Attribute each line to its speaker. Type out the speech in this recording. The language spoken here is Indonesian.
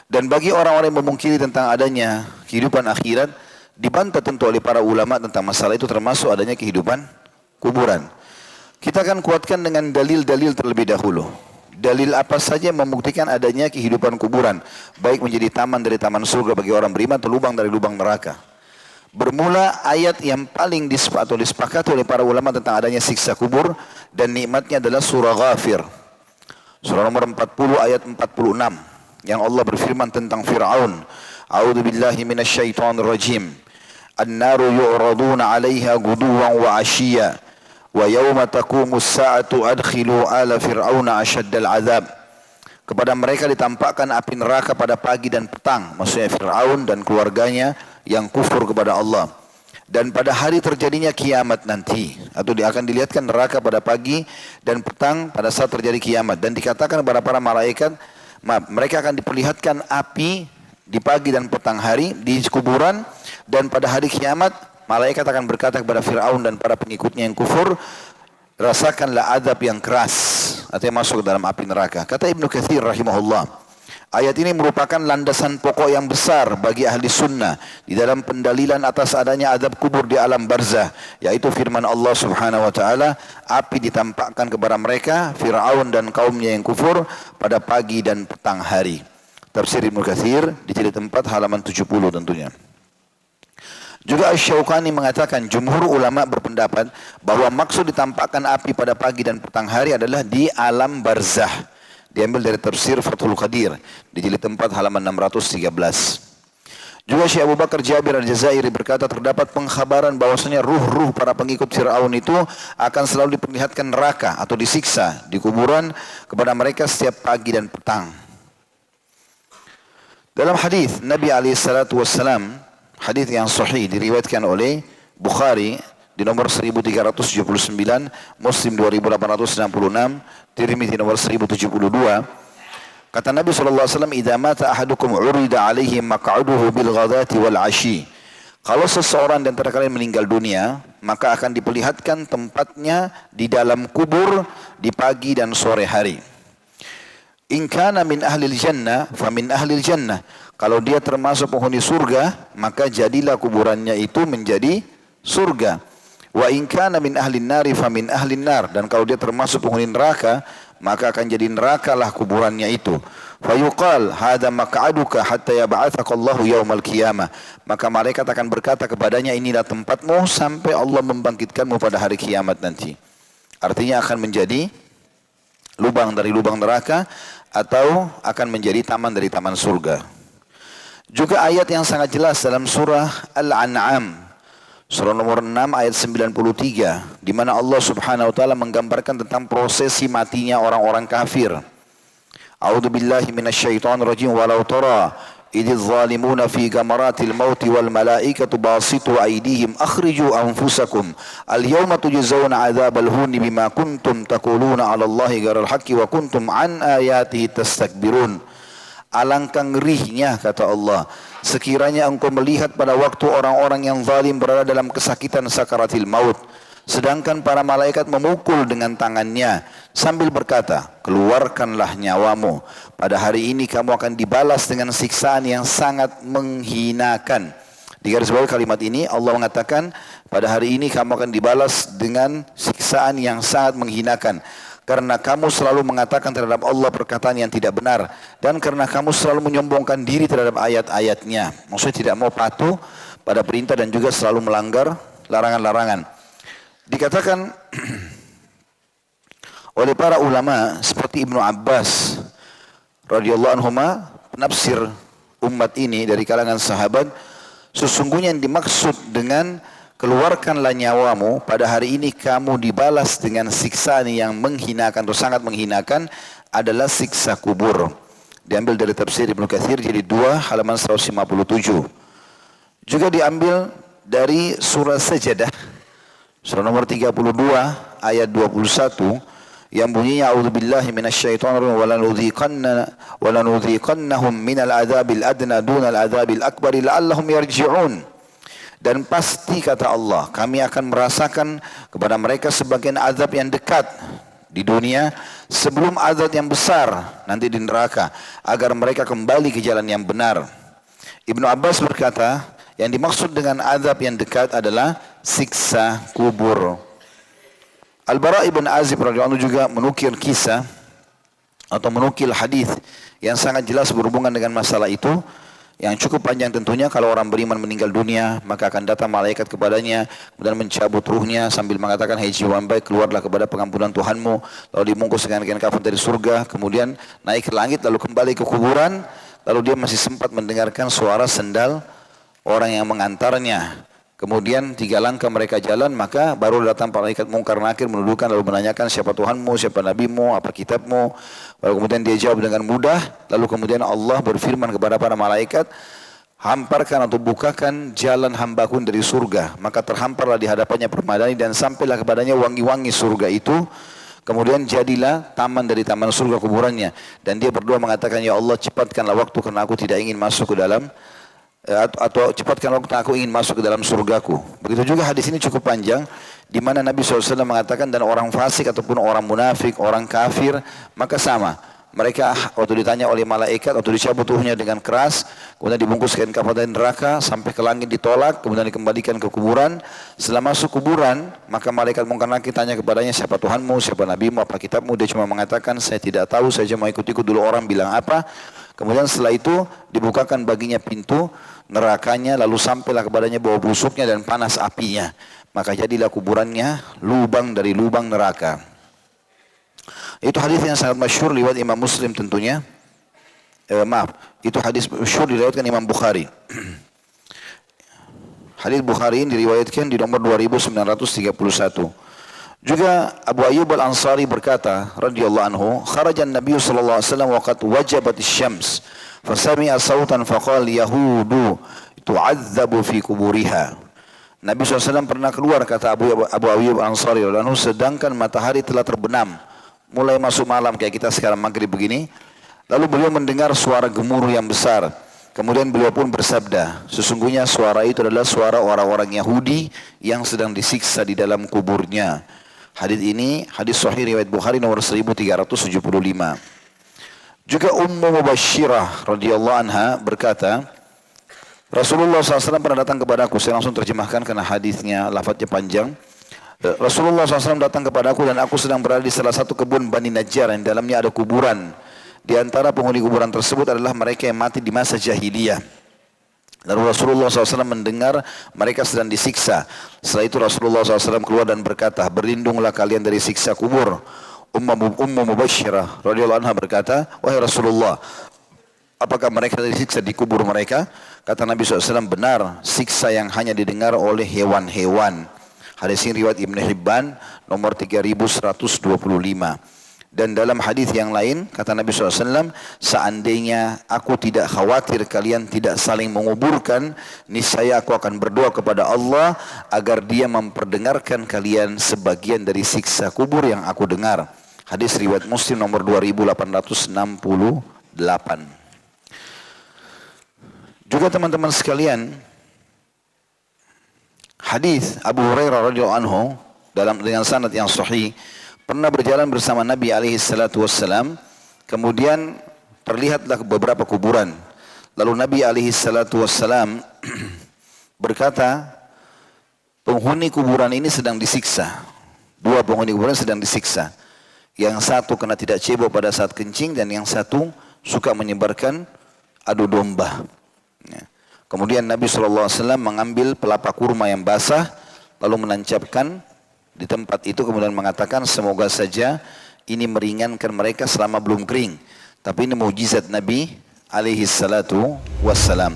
Speaker 1: Dan bagi orang-orang yang memungkiri tentang adanya kehidupan akhirat, dibantah tentu oleh para ulama tentang masalah itu, termasuk adanya kehidupan kuburan. Kita akan kuatkan dengan dalil-dalil terlebih dahulu. Dalil apa saja yang membuktikan adanya kehidupan kuburan, baik menjadi taman dari taman surga bagi orang beriman atau lubang dari lubang neraka. Bermula ayat yang paling disepakati oleh para ulama tentang adanya siksa kubur dan nikmatnya adalah surah Ghafir. Surah nomor 40 ayat 46 yang Allah berfirman tentang Fir'aun. A'udzu billahi minasyaitonir rajim. An-naru yu'raduna 'alaiha ghuduwan wa 'ashiyya wa yawma taqumus sa'atu adkhilu ala fir'auna asyaddal 'adzab. Kepada mereka ditampakkan api neraka pada pagi dan petang, maksudnya Fir'aun dan keluarganya yang kufur kepada Allah. Dan pada hari terjadinya kiamat nanti, atau akan dilihatkan neraka pada pagi dan petang pada saat terjadi kiamat. Dan dikatakan kepada para malaikat, mereka akan diperlihatkan api di pagi dan petang hari di kuburan, dan pada hari kiamat malaikat akan berkata kepada Fir'aun dan para pengikutnya yang kufur, rasakanlah azab yang keras, atau yang masuk ke dalam api neraka. Kata Ibnu Katsir rahimahullah, ayat ini merupakan landasan pokok yang besar bagi ahli sunnah di dalam pendalilan atas adanya azab kubur di alam barzah, yaitu firman Allah subhanahu wa ta'ala, api ditampakkan kepada mereka, Fir'aun dan kaumnya yang kufur, pada pagi dan petang hari. Tafsir Ibnu Katsir di jilid 4 halaman 70 tentunya. Juga Asy-Syaukani mengatakan jumhur ulama berpendapat bahwa maksud ditampakkan api pada pagi dan petang hari adalah di alam barzah. Diambil dari tafsir Fathul Qadir di jilid 4 halaman 613. Juga Syekh Abu Bakar Jabir Al-Jazairi berkata terdapat pengkhabaran bahwasanya ruh-ruh para pengikut Fir'aun itu akan selalu diperlihatkan neraka atau disiksa di kuburan kepada mereka setiap pagi dan petang. Dalam hadis Nabi SAW, hadis yang sahih diriwayatkan oleh Bukhari di nomor 1379, Muslim 2866, Tirmidzi nomor 1072. Kata Nabi SAW, "Idza mata ahadukum urida alaihi maq'aduhu bil ghadati wal 'ashi." Kalau seseorang di antara kalian meninggal dunia, maka akan diperlihatkan tempatnya di dalam kubur di pagi dan sore hari. In kana min ahlil jannah fa min ahlil jannah. Kalau dia termasuk penghuni surga, maka jadilah kuburannya itu menjadi surga. Wa in kana min ahlin nari fa min ahlin nar. Dan kalau dia termasuk penghuni neraka, maka akan jadi nerakalah kuburannya itu. Fa yuqal hadza maq'aduka hatta yab'atsaka Allahu yaumal qiyamah. Maka malaikat akan berkata kepadanya, inilah tempatmu sampai Allah membangkitkanmu pada hari kiamat nanti. Artinya akan menjadi lubang dari lubang neraka atau akan menjadi taman dari taman surga. Juga ayat yang sangat jelas dalam surah Al-An'am, surah nomor 6 ayat 93, di mana Allah Subhanahu wa taala menggambarkan tentang prosesi matinya orang-orang kafir. A'udzu billahi minasyaitonir rajim, walau tara idz zalimuna fi gamaratil maut wal malaikatu basitu aydihim akhriju anfusakum al-yawma tujzauna 'adzabal huni bima kuntum taquluna 'ala Allahi ghairal haqqi wa kuntum an ayatihi tastakbirun. Alangkah ngerinya, kata Allah, sekiranya engkau melihat pada waktu orang-orang yang zalim berada dalam kesakitan sakaratil maut, sedangkan para malaikat memukul dengan tangannya sambil berkata, keluarkanlah nyawamu. Pada hari ini kamu akan dibalas dengan siksaan yang sangat menghinakan. Di garis bawah kalimat ini Allah mengatakan, pada hari ini kamu akan dibalas dengan siksaan yang sangat menghinakan. Karena kamu selalu mengatakan terhadap Allah perkataan yang tidak benar. Dan karena kamu selalu menyombongkan diri terhadap ayat-ayatnya. Maksudnya tidak mau patuh pada perintah dan juga selalu melanggar larangan-larangan. Dikatakan oleh para ulama seperti Ibnu Abbas radhiyallahu anhuma, penafsir umat ini dari kalangan sahabat, sesungguhnya yang dimaksud dengan keluarkanlah nyawamu, pada hari ini kamu dibalas dengan siksaan yang menghinakan atau sangat menghinakan, adalah siksa kubur. Diambil dari tafsir Ibnu Katsir jadi 2 halaman 157. Juga diambil dari surah Sajadah, surah nomor 32 ayat 21 yang bunyinya a'udzubillahi minasyaitonir wa lanudhiqannahum minal adzabil adna dunal adzabil akbar la'allahum yarji'un. Dan pasti kata Allah, kami akan merasakan kepada mereka sebagian azab yang dekat di dunia sebelum azab yang besar nanti di neraka agar mereka kembali ke jalan yang benar. Ibnu Abbas berkata, yang dimaksud dengan azab yang dekat adalah siksa kubur. Al-Bara' ibn Azib radhiyallahu anhu juga menukil kisah atau menukil hadis yang sangat jelas berhubungan dengan masalah itu, yang cukup panjang tentunya. Kalau orang beriman meninggal dunia, maka akan datang malaikat kepadanya dan mencabut ruhnya sambil mengatakan, hai jiwa yang baik, keluarlah kepada pengampunan Tuhanmu, lalu dibungkus dengan kain kafan dari surga, kemudian naik ke langit, lalu kembali ke kuburan, lalu dia masih sempat mendengarkan suara sendal orang yang mengantarnya. Kemudian 3 langkah mereka jalan, maka baru datang malaikat Munkar Nakir menuduhkan lalu menanyakan siapa Tuhanmu, siapa Nabimu, apa kitabmu. Lalu kemudian dia jawab dengan mudah. Lalu kemudian Allah berfirman kepada para malaikat, hamparkan atau bukakan jalan hambaku dari surga. Maka terhamparlah di hadapannya permadani dan sampailah kepadanya wangi-wangi surga itu. Kemudian jadilah taman dari taman surga kuburannya. Dan dia berdoa mengatakan, ya Allah cepatkanlah waktu karena aku tidak ingin masuk ke dalam, atau cepatkan waktu aku ingin masuk ke dalam surgaku. Begitu juga hadis ini cukup panjang, di mana Nabi SAW mengatakan, dan orang fasik ataupun orang munafik, orang kafir, maka sama. Mereka waktu ditanya oleh malaikat, waktu dicabut ruhnya dengan keras, kemudian dibungkus kain kafan dari neraka, sampai ke langit ditolak, kemudian dikembalikan ke kuburan. Setelah masuk kuburan, maka malaikat Munkar Nakir tanya kepadanya, siapa Tuhanmu, siapa Nabimu, apa kitabmu? Dia cuma mengatakan, saya tidak tahu, saya cuma ikut-ikut dulu orang bilang apa. Kemudian setelah itu dibukakan baginya pintu nerakanya, lalu sampailah kepadanya bau busuknya dan panas apinya. Maka jadilah kuburannya lubang dari lubang neraka. Itu hadis yang sangat masyhur riwayat Imam Muslim tentunya. Itu hadis masyhur diriwayatkan Imam Bukhari. Hadis Bukhari ini diriwayatkan di nomor 2931. Juga Abu Ayyub Al-Ansari berkata radhiyallahu anhu, kharajan Nabi sallallahu alaihi wasallam waqad wajabat asy-syams fasami'a sautan faqala yahudu tu'adzabu fi kuburiha. Nabi SAW pernah keluar, kata Abu Ayyub Al-Ansari radhiyallahu anhu, sedangkan matahari telah terbenam, mulai masuk malam kayak kita sekarang maghrib begini. Lalu beliau mendengar suara gemuruh yang besar. Kemudian beliau pun bersabda, sesungguhnya suara itu adalah suara orang-orang Yahudi yang sedang disiksa di dalam kuburnya. Hadis ini hadis sahih riwayat Bukhari nomor 1375. Juga Ummu Mubashirah radhiyallahu anha berkata, Rasulullah SAW pernah datang kepadaku. Saya langsung terjemahkan karena hadisnya lafadznya panjang. Rasulullah SAW datang kepadaku dan aku sedang berada di salah satu kebun Bani Najjar yang dalamnya ada kuburan. Di antara penghuni kuburan tersebut adalah mereka yang mati di masa jahiliyah. Lalu Rasulullah SAW mendengar mereka sedang disiksa. Setelah itu Rasulullah SAW keluar dan berkata, berlindunglah kalian dari siksa kubur. Ummu Mubashirah radhiyallahu anha berkata, wahai Rasulullah, apakah mereka disiksa di kubur mereka? Kata Nabi SAW, benar, siksa yang hanya didengar oleh hewan-hewan. Hadis ini riwayat Ibn Hibban nomor 3125. Dan dalam hadis yang lain, kata Nabi SAW, seandainya aku tidak khawatir kalian tidak saling menguburkan, niscaya aku akan berdoa kepada Allah agar dia memperdengarkan kalian sebagian dari siksa kubur yang aku dengar. Hadis riwayat Muslim nomor 2868. Juga teman-teman sekalian, hadis Abu Hurairah radhiyallahu anhu dengan sanad yang sahih, pernah berjalan bersama Nabi alaihi salatu wassalam, kemudian terlihatlah beberapa kuburan. Lalu Nabi alaihi salatu wassalam berkata, penghuni kuburan ini sedang disiksa. 2 penghuni kuburan sedang disiksa. Yang satu kena tidak cebok pada saat kencing, dan yang satu suka menyebarkan adu domba. Kemudian Nabi SAW mengambil pelapa kurma yang basah, lalu menancapkan di tempat itu, kemudian mengatakan, semoga saja ini meringankan mereka selama belum kering. Tapi ini mukjizat Nabi alaihi salatu wassalam.